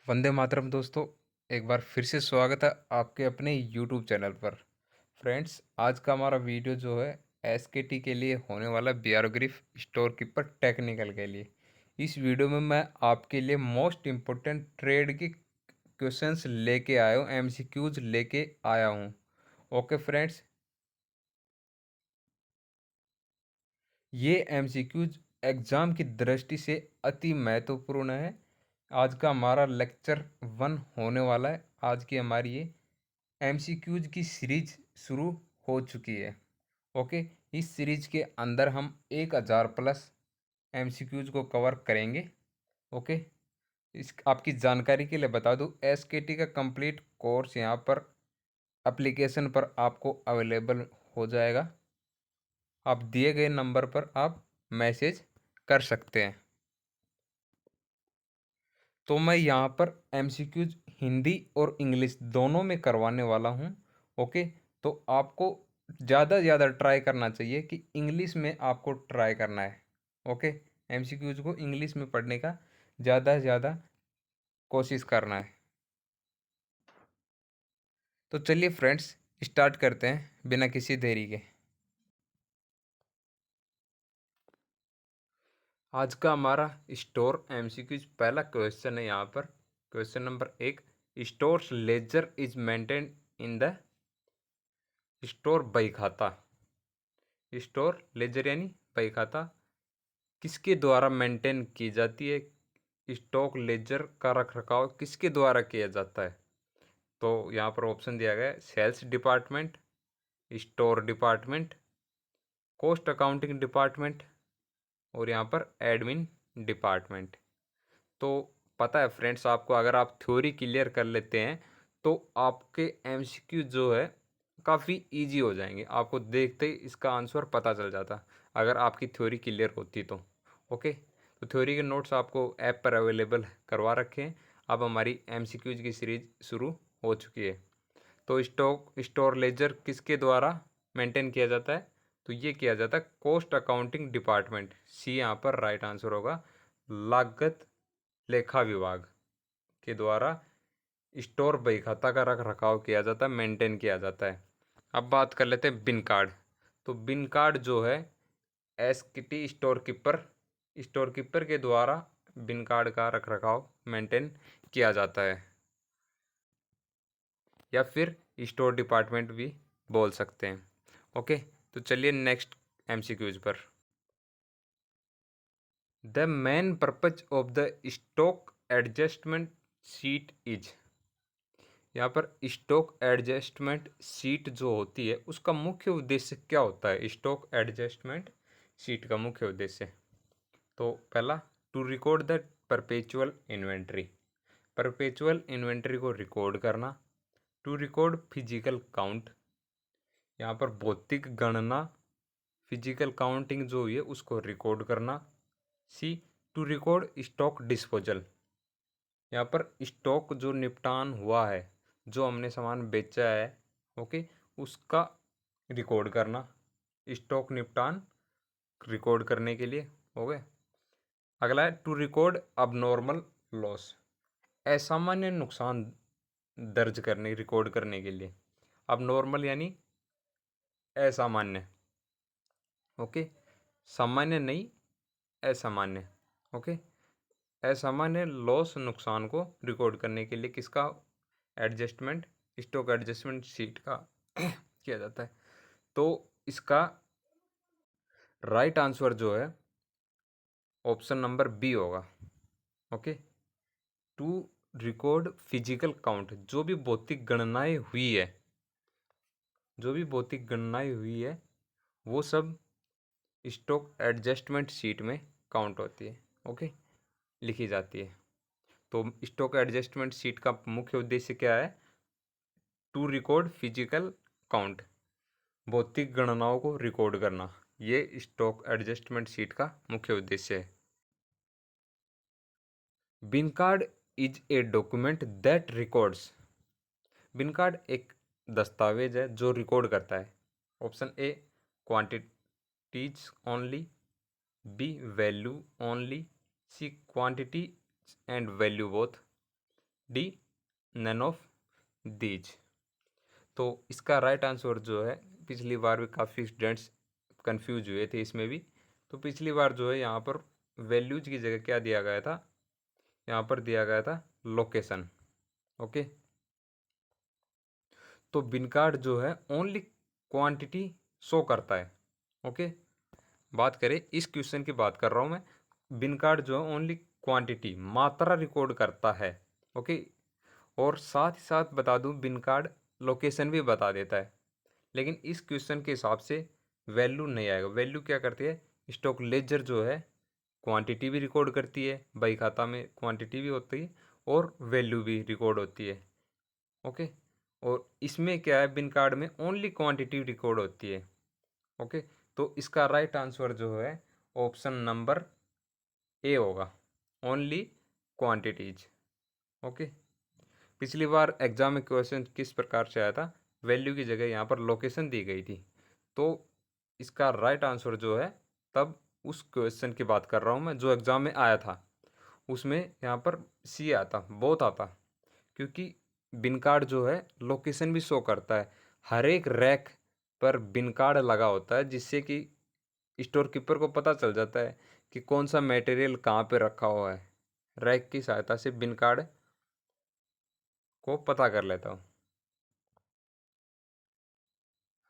वंदे मातरम दोस्तों। एक बार फिर से स्वागत है आपके अपने यूट्यूब चैनल पर। फ्रेंड्स, आज का हमारा वीडियो जो है एसकेटी के लिए होने वाला बियारोग्रिफ स्टोर कीपर टेक्निकल के लिए। इस वीडियो में मैं आपके लिए मोस्ट इम्पोर्टेंट ट्रेड के क्वेश्चंस लेके आया हूँ, एमसीक्यूज लेके आया हूँ। ओके फ्रेंड्स, ये एमसीक्यूज एग्ज़ाम की दृष्टि से अति महत्वपूर्ण है। आज का हमारा लेक्चर 1 होने वाला है। आज की हमारी ये एमसीक्यूज की सीरीज शुरू हो चुकी है। ओके, इस सीरीज के अंदर हम 1000 प्लस एमसीक्यूज को कवर करेंगे। ओके, इस आपकी जानकारी के लिए बता दूं, एसकेटी का कंप्लीट कोर्स यहाँ पर एप्लीकेशन पर आपको अवेलेबल हो जाएगा। आप दिए गए नंबर पर आप मैसेज कर सकते हैं। तो मैं यहाँ पर एमसीक्यूज हिंदी और इंग्लिश दोनों में करवाने वाला हूँ। ओके, तो आपको ज़्यादा से ज़्यादा ट्राई करना चाहिए कि इंग्लिश में आपको ट्राई करना है। ओके, एमसीक्यूज को इंग्लिश में पढ़ने का ज़्यादा से ज़्यादा कोशिश करना है। तो चलिए फ्रेंड्स, स्टार्ट करते हैं बिना किसी देरी के। आज का हमारा स्टोर एमसीक्यूज पहला क्वेश्चन है यहाँ पर। Question number 1, stores ledger is maintain in the store बही खाता। स्टोर लेजर यानी बही खाता किसके द्वारा मेंटेन की जाती है? स्टॉक लेजर का रख रखाव किसके द्वारा किया जाता है? तो यहाँ पर ऑप्शन दिया गया है, sales department, store department, cost accounting department और यहाँ पर एडमिन डिपार्टमेंट। तो पता है फ्रेंड्स आपको, अगर आप थ्योरी क्लियर कर लेते हैं तो आपके एमसीक्यू जो है काफ़ी इजी हो जाएंगे। आपको देखते ही इसका आंसर पता चल जाता अगर आपकी थ्योरी क्लियर होती तो। ओके, तो थ्योरी के नोट्स आपको ऐप पर अवेलेबल करवा रखे हैं। अब हमारी एमसीक्यूज की सीरीज शुरू हो चुकी है। तो स्टोर लेजर किसके द्वारा मेंटेन किया जाता है? तो ये किया जाता है कॉस्ट अकाउंटिंग डिपार्टमेंट। सी यहाँ पर राइट आंसर होगा। लागत लेखा विभाग के द्वारा स्टोर बही खाता का रख रखाव किया जाता है, मेंटेन किया जाता है। अब बात कर लेते हैं बिन कार्ड। तो बिन कार्ड जो है एसकीटी स्टोर कीपर के द्वारा बिन कार्ड का रख रखाव मेंटेन किया जाता है, या फिर स्टोर डिपार्टमेंट भी बोल सकते हैं। ओके, तो चलिए नेक्स्ट एमसीक्यूज पर। The main purpose of the stock adjustment seat is. यहाँ पर स्टॉक एडजस्टमेंट सीट जो होती है उसका मुख्य उद्देश्य क्या होता है? स्टॉक एडजस्टमेंट सीट का मुख्य उद्देश्य, तो पहला, to record the perpetual inventory. Perpetual inventory को रिकॉर्ड करना। टू रिकॉर्ड फिजिकल काउंट, यहाँ पर भौतिक गणना, फिजिकल काउंटिंग जो हुई है उसको रिकॉर्ड करना। सी, टू रिकॉर्ड स्टॉक डिस्पोजल, यहाँ पर स्टॉक जो निपटान हुआ है, जो हमने सामान बेचा है, ओके, उसका रिकॉर्ड करना। स्टॉक निपटान रिकॉर्ड करने के लिए हो गए। अगला है टू रिकॉर्ड अबनॉर्मल लॉस, असामान्य नुकसान दर्ज करने, रिकॉर्ड करने के लिए। अबनॉर्मल यानी असामान्य। ओके, सामान्य नहीं, असामान्य। ओके, असामान्य लॉस नुकसान को रिकॉर्ड करने के लिए किसका एडजस्टमेंट, स्टॉक एडजस्टमेंट शीट का किया जाता है। तो इसका राइट आंसर जो है ऑप्शन नंबर बी होगा। Okay, to record physical count, जो भी भौतिक गणनाएं हुई है, जो भी भौतिक गणनाएं हुई है वो सब स्टॉक एडजस्टमेंट शीट में काउंट होती है। ओके, लिखी जाती है। तो स्टॉक एडजस्टमेंट शीट का मुख्य उद्देश्य क्या है? टू रिकॉर्ड फिजिकल काउंट, भौतिक गणनाओं को रिकॉर्ड करना। ये स्टॉक एडजस्टमेंट शीट का मुख्य उद्देश्य है। Bin card is a document that records. Bin card एक दस्तावेज है जो रिकॉर्ड करता है। Option A, quantities only, B, value only, C, quantity and value both, D, none of these. तो इसका राइट आंसर जो है, पिछली बार भी काफ़ी स्टूडेंट्स कंफ्यूज हुए थे इसमें भी, तो पिछली बार जो है यहाँ पर वैल्यूज की जगह क्या दिया गया था, यहाँ पर दिया गया था लोकेशन। ओके, तो बिन कार्ड जो है ओनली क्वांटिटी शो करता है। ओके, बात करें इस क्वेश्चन की बात कर रहा हूँ मैं, बिन कार्ड जो है ओनली क्वांटिटी मात्रा रिकॉर्ड करता है। ओके, और साथ ही साथ बता दूं बिन कार्ड लोकेशन भी बता देता है, लेकिन इस क्वेश्चन के हिसाब से वैल्यू नहीं आएगा। वैल्यू क्या करती है, स्टॉक लेजर जो है क्वांटिटी भी रिकॉर्ड करती है, बही खाता में क्वांटिटी भी होती है और वैल्यू भी रिकॉर्ड होती है। ओके, और इसमें क्या है, बिन कार्ड में ओनली क्वांटिटी रिकॉर्ड होती है। ओके, तो इसका राइट आंसर जो है ऑप्शन नंबर ए होगा, ओनली क्वांटिटीज। ओके, पिछली बार एग्जाम में क्वेश्चन किस प्रकार से आया था, वैल्यू की जगह यहाँ पर लोकेशन दी गई थी। तो इसका राइट आंसर जो है, तब उस क्वेश्चन की बात कर रहा हूँ मैं जो एग्जाम में आया था, उसमें यहाँ पर सी आता, बहुत आता, क्योंकि बिन कार्ड जो है लोकेशन भी शो करता है। हर एक रैक पर बिन कार्ड लगा होता है, जिससे कि स्टोर कीपर को पता चल जाता है कि कौन सा मटेरियल कहाँ पे रखा हुआ है। रैक की सहायता से बिन कार्ड को पता कर लेता हूँ।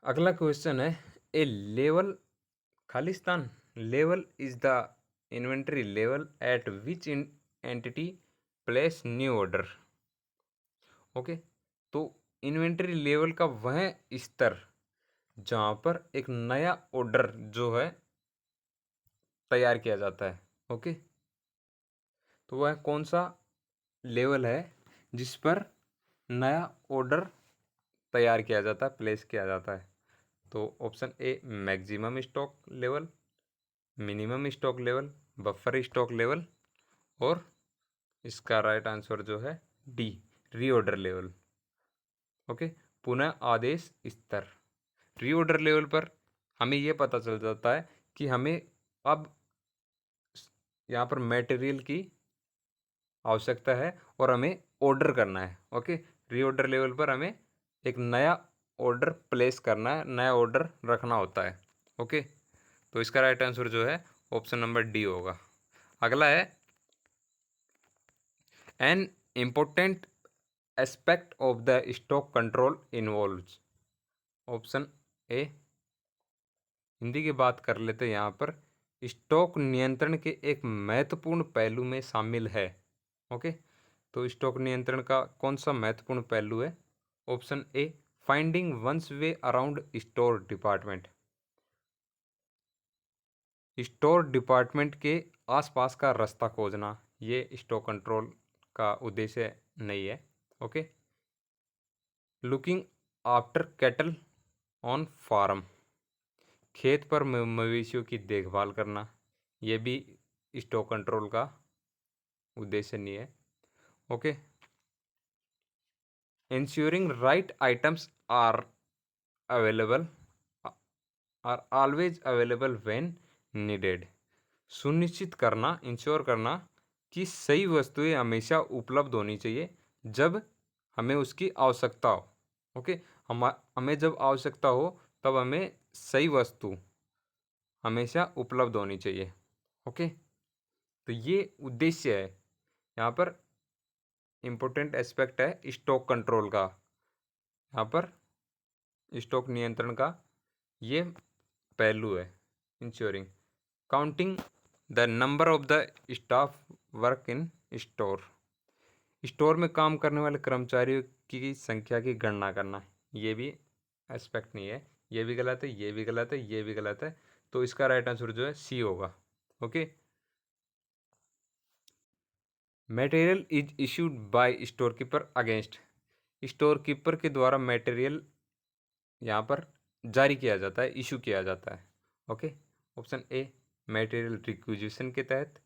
अगला क्वेश्चन है, A level Khalistan level is the inventory level at which entity place new order. Okay, तो इन्वेंटरी लेवल का वह स्तर जहाँ पर एक नया ऑर्डर जो है तैयार किया जाता है। ओके, तो वह कौन सा लेवल है जिस पर नया ऑर्डर तैयार किया जाता है, प्लेस किया जाता है। तो option A maximum stock level, minimum stock level, buffer stock level, और इसका राइट आंसर जो है डी, रीऑर्डर लेवल। ओके, पुनः आदेश स्तर। रीऑर्डर लेवल पर हमें यह पता चल जाता है कि हमें अब यहाँ पर मटेरियल की आवश्यकता है और हमें ऑर्डर करना है। ओके, रीऑर्डर लेवल पर हमें एक नया ऑर्डर प्लेस करना है, नया ऑर्डर रखना होता है। ओके, तो इसका राइट आंसर जो है ऑप्शन नंबर डी होगा। अगला है, an important aspect of the stock control involves. Option A, Hindi की बात कर लेते हैं यहाँ पर, स्टॉक नियंत्रण के एक महत्वपूर्ण पहलू में शामिल है। ओके, तो स्टॉक नियंत्रण का कौन सा महत्वपूर्ण पहलू है, option A, finding one's way around store department. Store department के आसपास का रास्ता खोजना, ये स्टॉक कंट्रोल का उद्देश्य नहीं है। Okay, looking after cattle on farm, खेत पर मवेशियों की देखभाल करना, ये भी स्टॉक कंट्रोल का उद्देश्य नहीं है। Okay, ensuring right items are available are always available when needed, सुनिश्चित करना, इंश्योर करना कि सही वस्तुएं हमेशा उपलब्ध होनी चाहिए जब हमें उसकी आवश्यकता हो। ओके, हमें जब आवश्यकता हो तब हमें सही वस्तु हमेशा उपलब्ध होनी चाहिए। ओके, तो ये उद्देश्य है, यहाँ पर इम्पोर्टेंट एस्पेक्ट है स्टॉक कंट्रोल का, यहाँ पर स्टॉक नियंत्रण का ये पहलू है। Ensuring counting the number of the staff work in store, store में काम करने वाले कर्मचारियों की संख्या की गणना करना, ये भी एस्पेक्ट नहीं है। ये भी गलत है, ये भी गलत है, ये भी गलत है, तो इसका राइट आंसर जो है सी होगा। Okay, material is issued by store keeper against, store keeper के द्वारा मटेरियल यहाँ पर जारी किया जाता है, इशू किया जाता है। Okay, option A, material requisition के तहत,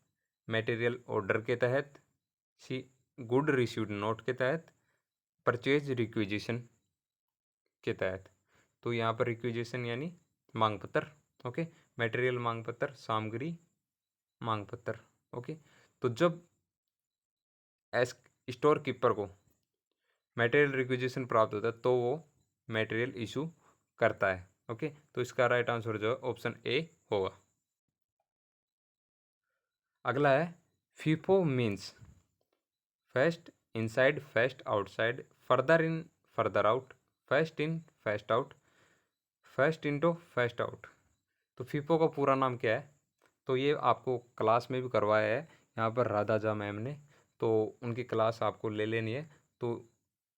मटेरियल ऑर्डर के तहत, सी, गुड रिसीव्ड नोट के तहत, परचेज रिक्विजिशन के तहत। तो यहाँ पर रिक्विजिशन यानी मांग पत्र। ओके, मटेरियल मांग पत्र, सामग्री मांग पत्र। ओके, तो जब स्टोर कीपर को मटेरियल रिक्विजिशन प्राप्त होता है तो वो मटेरियल इशू करता है। ओके, तो इसका राइट आंसर जो है ऑप्शन ए होगा। अगला है FIFO means first inside first outside, further in further out, first in first out, first into first out. तो फीफो का पूरा नाम क्या है? तो ये आपको क्लास में भी करवाया है यहाँ पर राधा झा मैम ने, तो उनकी क्लास आपको ले लेनी है, तो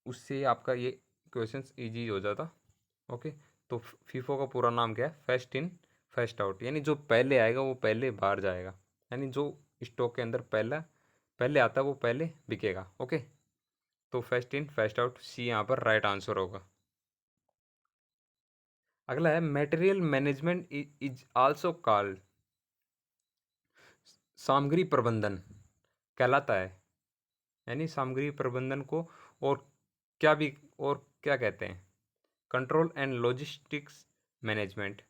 उससे आपका ये क्वेश्चंस इजी हो जाता। ओके, तो फीफो का पूरा नाम क्या है? फर्स्ट इन फर्स्ट आउट, यानी जो पहले आएगा वो पहले बाहर जाएगा, यानी जो स्टॉक के अंदर पहला पहले आता है वो पहले बिकेगा। ओके, तो फर्स्ट इन फर्स्ट आउट सी यहाँ पर राइट आंसर होगा। अगला है material management is also called, सामग्री प्रबंधन कहलाता है, यानी सामग्री प्रबंधन को और क्या कहते हैं? Control and logistics management,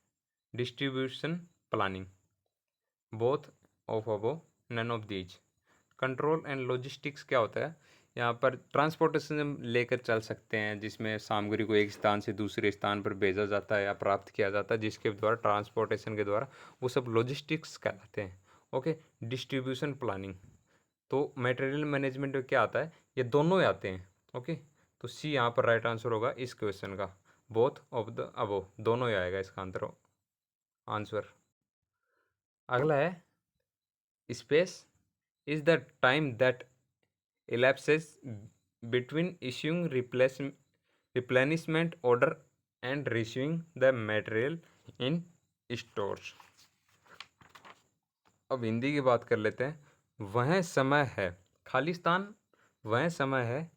distribution planning, both of above, none of these. Control and logistics क्या होता है? यहाँ पर ट्रांसपोर्टेशन लेकर चल सकते हैं, जिसमें सामग्री को एक स्थान से दूसरे स्थान पर भेजा जाता है या प्राप्त किया जाता है, जिसके द्वारा ट्रांसपोर्टेशन के द्वारा, वो सब लॉजिस्टिक्स कहलाते हैं। ओके, डिस्ट्रीब्यूशन प्लानिंग, तो मटेरियल मैनेजमेंट में क्या आता है? ये दोनों ही आते हैं। ओके, तो सी यहाँ पर राइट आंसर होगा इस क्वेश्चन का, बोथ ऑफ द अबो, दोनों ही आएगा इसका आंसर। अगला है space is the time that elapses between issuing replenishment order and receiving the material in stores। अब हिंदी की बात कर लेते हैं। वह समय है, खालिस्तान वह समय है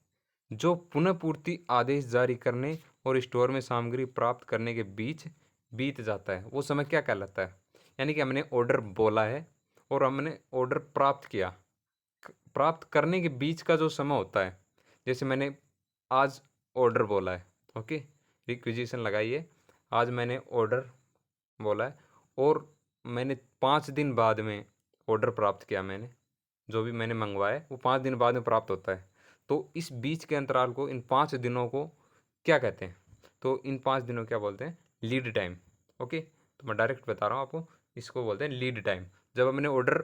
जो पुनः पूर्ति आदेश जारी करने और स्टोर में सामग्री प्राप्त करने के बीच बीत जाता है, वो समय क्या कहलाता है? यानी कि हमने ऑर्डर बोला है और हमने ऑर्डर प्राप्त किया, प्राप्त करने के बीच का जो समय होता है, जैसे मैंने आज ऑर्डर बोला है, ओके, रिक्विजिशन लगाइए, आज मैंने ऑर्डर बोला है और मैंने 5 दिन बाद में ऑर्डर प्राप्त किया, मैंने जो भी मैंने मंगवाया है वो 5 दिन बाद में प्राप्त होता है, तो इस बीच के अंतराल को, इन 5 दिनों को क्या कहते हैं? तो इन 5 दिनों क्या बोलते हैं? Lead time. ओके, तो मैं डायरेक्ट बता रहा हूँ आपको, इसको बोलते हैं लीड टाइम। जब हमने ऑर्डर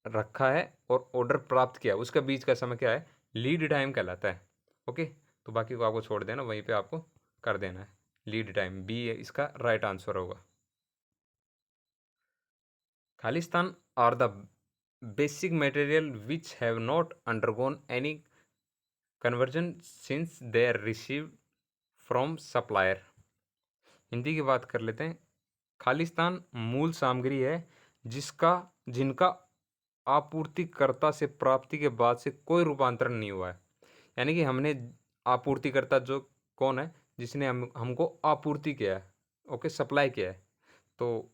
रखा है और ऑर्डर प्राप्त किया, उसका बीच का समय क्या है? लीड टाइम कहलाता है। ओके, तो बाकी को आपको छोड़ देना, वहीं पे आपको कर देना है। लीड टाइम बी है इसका राइट आंसर होगा। खालिस्तान are the basic material which have not undergone any conversion since they are received from supplier. Hindi की बात कर लेते हैं। खालिस्तान मूल सामग्री है जिनका आपूर्तिकर्ता से प्राप्ति के बाद से कोई रूपांतरण नहीं हुआ है, यानी कि हमने आपूर्तिकर्ता जो कौन है? जिसने हमको आपूर्ति किया है, ओके, सप्लाई किया है, तो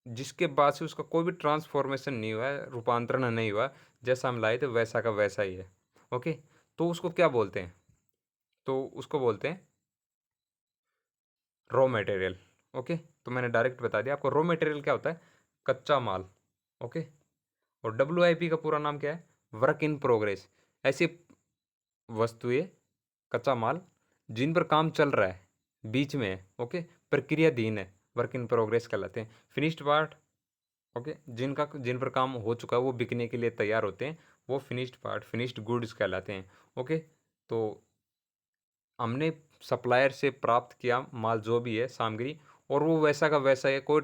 जिसके बाद से उसका कोई भी ट्रांसफॉर्मेशन नहीं हुआ है, रूपांतरण नहीं हुआ, जैसा हम लाए थे वैसा का वैसा ही है। ओके, तो उसको क्या बोलते हैं? तो उसको बोलते हैं रॉ मटेरियल। ओके, तो मैंने डायरेक्ट बता दिया आपको, रॉ मटेरियल क्या होता है? कच्चा माल। ओके, और WIP का पूरा नाम क्या है? Work in progress. ऐसी वस्तुएं, कच्चा माल जिन पर काम चल रहा है, बीच में है, ओके, प्रक्रियाधीन है, वर्क इन प्रोग्रेस कहलाते हैं। फिनिश्ड पार्ट, ओके, जिन पर काम हो चुका है वो बिकने के लिए तैयार होते हैं, वो फिनिश्ड पार्ट, फिनिश्ड गुड्स कहलाते हैं। ओके, तो हमने सप्लायर से प्राप्त किया माल जो भी है सामग्री, और वो वैसा का वैसा है, कोई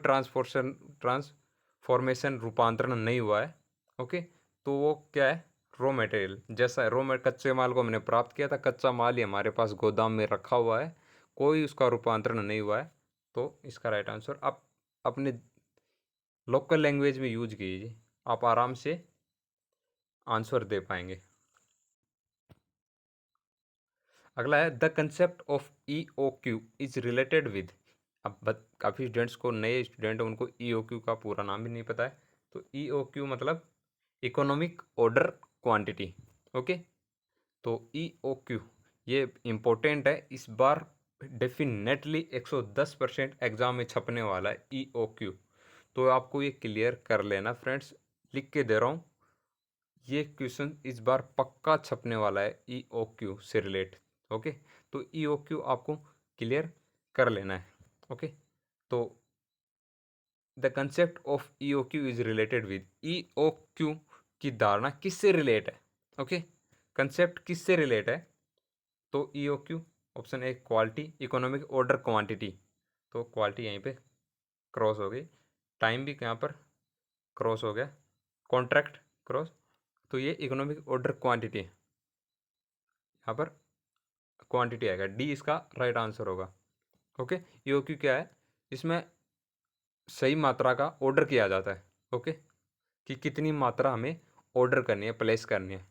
ट्रांसफॉर्मेशन रूपांतरण नहीं हुआ है। ओके, तो वो क्या है? रॉ मटेरियल जैसा है। कच्चे माल को हमने प्राप्त किया था, कच्चा माल ही हमारे पास गोदाम में रखा हुआ है, कोई उसका रूपांतरण नहीं हुआ है, तो इसका राइट आंसर आप अपने लोकल लैंग्वेज में यूज कीजिए, आप आराम से आंसर दे पाएंगे। अगला है the concept of EOQ is related with. अब काफ़ी स्टूडेंट्स को, नए स्टूडेंट हैं, उनको EOQ का पूरा नाम भी नहीं पता है, तो EOQ मतलब इकोनॉमिक ऑर्डर क्वांटिटी। ओके, तो EOQ ये इम्पोर्टेंट है, इस बार डेफिनेटली 110% एग्जाम में छपने वाला है EOQ, तो आपको ये क्लियर कर लेना फ्रेंड्स, लिख के दे रहा हूँ। ये क्वेश्चन इस बार पक्का छपने वाला है EOQ से रिलेट। ओके, तो EOQ आपको क्लियर कर लेना है। ओके, तो the concept of EOQ is related with, EOQ की धारणा किससे रिलेट है? ओके, कंसेप्ट किससे रिलेट है? तो EOQ option A quality, economic, order, quantity. तो क्वालिटी यहीं पे क्रॉस हो गई, टाइम भी यहाँ पर क्रॉस हो गया, कॉन्ट्रैक्ट क्रॉस, तो ये इकोनॉमिक, ऑर्डर, क्वांटिटी है, यहाँ पर क्वांटिटी आएगा, डी इसका राइट आंसर होगा। ओके, EOQ क्या है? इसमें सही मात्रा का ऑर्डर किया जाता है। ओके, कि कितनी मात्रा हमें ऑर्डर करनी है, प्लेस करनी है,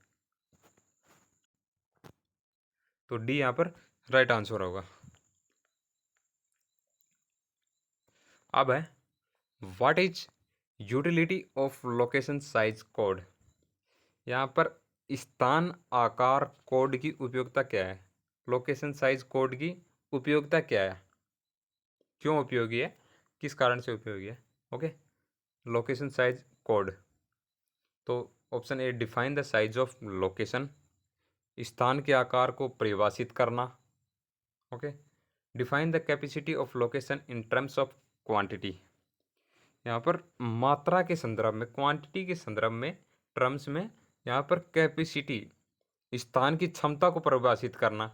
तो डी यहाँ पर राइट आंसर होगा। अब है what is utility of location size code. यहाँ पर स्थान आकार कोड की उपयोगिता क्या है? लोकेशन साइज कोड की उपयोगिता क्या है, क्यों उपयोगी है, किस कारण से उपयोगी है? ओके, लोकेशन साइज कोड, तो option A define the size of location, स्थान के आकार को परिभाषित करना। Okay, define the capacity of location in terms of quantity, यहाँ पर मात्रा के संदर्भ में, क्वांटिटी के संदर्भ में, टर्म्स में, यहाँ पर कैपेसिटी, स्थान की क्षमता को परिभाषित करना,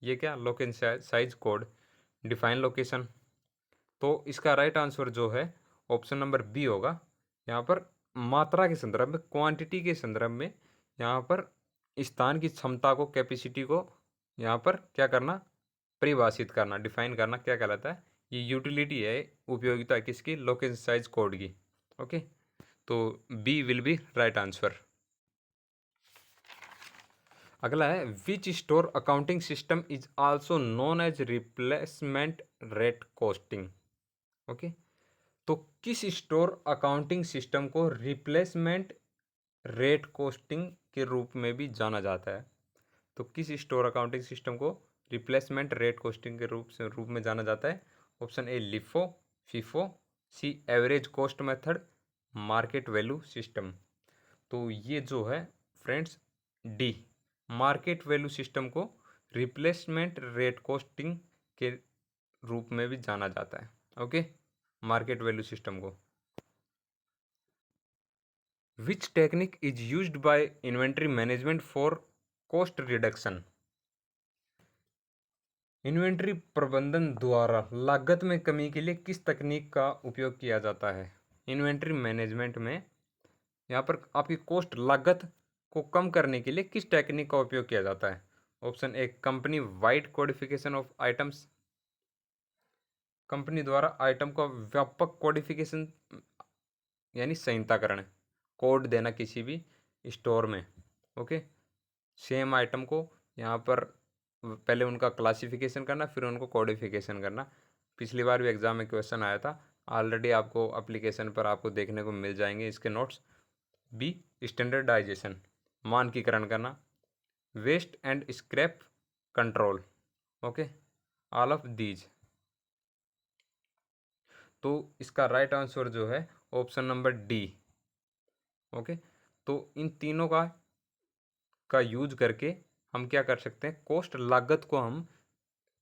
ये क्या? Location size code, define location. तो इसका राइट आंसर जो है ऑप्शन नंबर बी होगा। यहाँ पर मात्रा के संदर्भ में, क्वांटिटी के संदर्भ में, यहाँ पर स्थान की क्षमता को, कैपेसिटी को यहाँ पर क्या करना? परिभाषित करना, डिफाइन करना, क्या कहलाता है? ये यूटिलिटी है, उपयोगिता किसकी? लोकेशन साइज कोड की। ओके, तो B will be right answer. अगला है which store accounting system is also known as replacement rate costing. Okay, तो किस स्टोर अकाउंटिंग सिस्टम को रिप्लेसमेंट रेट कॉस्टिंग के रूप में भी जाना जाता है? तो किस स्टोर अकाउंटिंग सिस्टम को रिप्लेसमेंट रेट कॉस्टिंग के रूप में जाना जाता है? Option A LIFO, FIFO, C average cost method, market value system. तो ये जो है friends, D market value system को रिप्लेसमेंट रेट कॉस्टिंग के रूप में भी जाना जाता है। ओके, मार्केट वैल्यू सिस्टम को। Which technique is used by inventory management for cost reduction. Inventory प्रबंधन द्वारा लागत में कमी के लिए किस तकनीक का उपयोग किया जाता है? इन्वेंट्री मैनेजमेंट में यहाँ पर आपकी कॉस्ट, लागत को कम करने के लिए किस टेक्निक का उपयोग किया जाता है? Option A company wide codification of items, company द्वारा आइटम का व्यापक कोडिफिकेशन यानी संहिताकरण, कोड देना किसी भी स्टोर में। ओके, सेम आइटम को यहाँ पर पहले उनका क्लासिफिकेशन करना, फिर उनको कोडिफिकेशन करना। पिछली बार भी एग्जाम में क्वेश्चन आया था, ऑलरेडी आपको एप्लीकेशन पर आपको देखने को मिल जाएंगे इसके नोट्स। बी स्टैंडर्डाइजेशन, मानकीकरण करना, waste and scrap control. Okay, all of these. तो इसका राइट आंसर जो है ऑप्शन नंबर डी। ओके, तो इन तीनों का यूज करके हम क्या कर सकते हैं? कॉस्ट, लागत को हम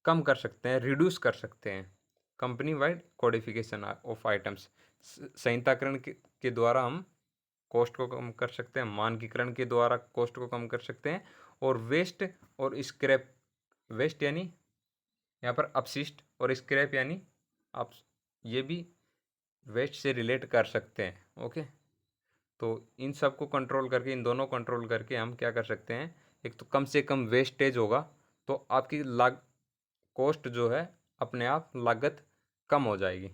कम कर सकते हैं, रिड्यूस कर सकते हैं। Company wide codification of items, संहिताकरण के द्वारा हम कॉस्ट को कम कर सकते हैं, मानकीकरण के द्वारा कॉस्ट को कम कर सकते हैं, और वेस्ट और स्क्रैप, वेस्ट यानी यहाँ पर अपशिष्ट, और स्क्रैप यानी आप ये भी वेस्ट से रिलेट कर सकते हैं। ओके, तो इन सब को कंट्रोल करके, इन दोनों कंट्रोल करके हम क्या कर सकते हैं? एक तो कम से कम वेस्टेज होगा, तो आपकी कॉस्ट जो है अपने आप, लागत कम हो जाएगी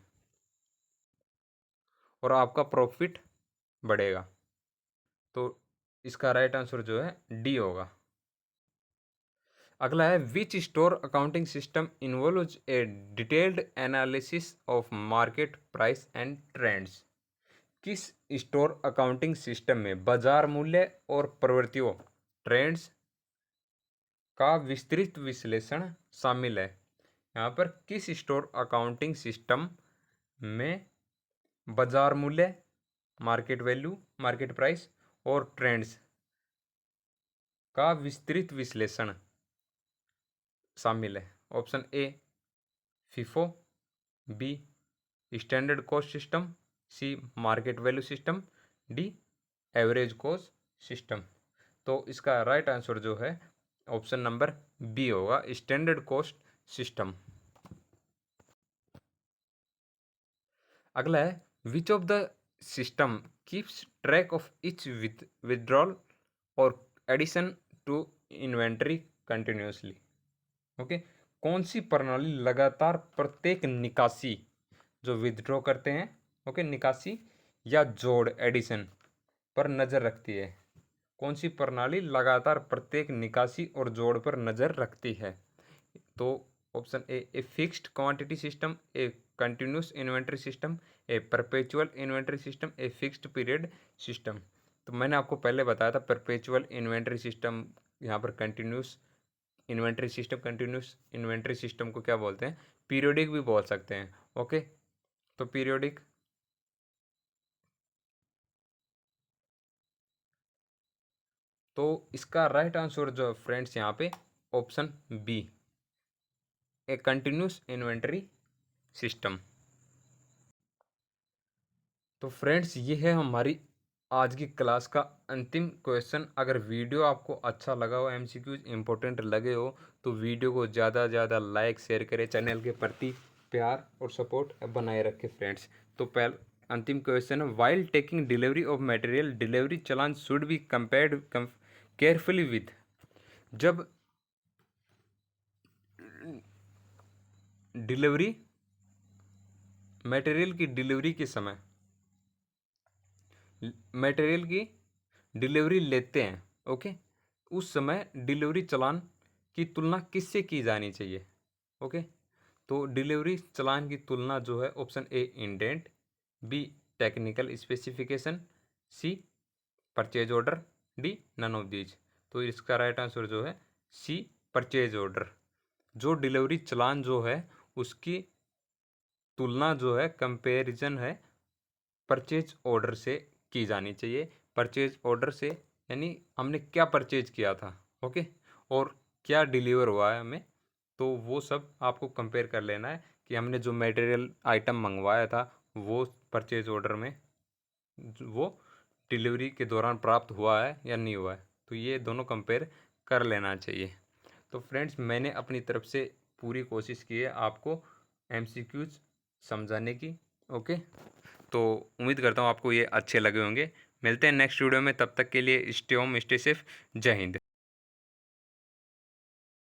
और आपका प्रॉफिट बढ़ेगा। तो इसका राइट आंसर जो है डी होगा। अगला है which store accounting system involves A detailed analysis of market price and trends. किस स्टोर अकाउंटिंग सिस्टम में बाजार मूल्य और प्रवृत्तियों, ट्रेंड्स का विस्तृत विश्लेषण शामिल है? यहाँ पर किस स्टोर अकाउंटिंग सिस्टम में बाजार मूल्य, मार्केट वैल्यू, मार्केट प्राइस और ट्रेंड्स का विस्तृत विश्लेषण शामिल है। Option A FIFO, B standard cost system, C market value system, D average cost system. तो इसका राइट आंसर जो है ऑप्शन नंबर बी होगा, स्टैंडर्ड कॉस्ट सिस्टम। अगला है which of the system keeps track of each withdrawal और addition to inventory continuously. Okay, कौन सी प्रणाली लगातार प्रत्येक निकासी जो विथड्रॉ करते हैं, ओके, निकासी या जोड़ एडिशन पर नज़र रखती है? कौन सी प्रणाली लगातार प्रत्येक निकासी और जोड़ पर नज़र रखती है? तो option a fixed quantity system, a continuous inventory system, A perpetual inventory system, a fixed period system. तो मैंने आपको पहले बताया था परपेचुअल इन्वेंट्री सिस्टम, यहाँ पर continuous inventory system, continuous inventory system को क्या बोलते हैं? पीरियोडिक भी बोल सकते हैं। ओके, तो पीरियोडिक। तो इसका राइट आंसर जो फ्रेंड्स यहाँ पे option B, a continuous inventory system. तो फ्रेंड्स ये है हमारी आज की क्लास का अंतिम क्वेश्चन। अगर वीडियो आपको अच्छा लगा हो, एमसीक्यूज इंपॉर्टेंट लगे हो, तो वीडियो को ज़्यादा से ज़्यादा लाइक शेयर करें, चैनल के प्रति प्यार और सपोर्ट बनाए रखें फ्रेंड्स। तो पहले अंतिम क्वेश्चन है, while taking delivery of material delivery challan should be compared carefully with. जब डिलीवरी मटेरियल की डिलीवरी के समय मटेरियल की डिलीवरी लेते हैं, ओके, उस समय डिलीवरी चालान की तुलना किससे की जानी चाहिए? ओके, तो डिलीवरी चालान की तुलना जो है option A indent, B technical specification, C purchase order, D none of these. तो इसका राइट आंसर जो है सी परचेज ऑर्डर। जो डिलीवरी चालान जो है उसकी तुलना जो है कंपैरिजन है परचेज ऑर्डर से की जानी चाहिए। परचेज ऑर्डर से यानी हमने क्या परचेज किया था, ओके, और क्या डिलीवर हुआ है हमें, तो वो सब आपको कंपेयर कर लेना है कि हमने जो मटेरियल आइटम मंगवाया था वो परचेज ऑर्डर में वो डिलीवरी के दौरान प्राप्त हुआ है या नहीं हुआ है। तो ये दोनों कंपेयर कर लेना चाहिए। तो फ्रेंड्स मैंने अपनी तरफ से पूरी कोशिश की है आपको एमसीक्यूज समझाने की। ओके, तो उम्मीद करता हूँ आपको ये अच्छे लगे होंगे। मिलते हैं नेक्स्ट वीडियो में, तब तक के लिए स्टे होम स्टे सेफ। जय हिंद।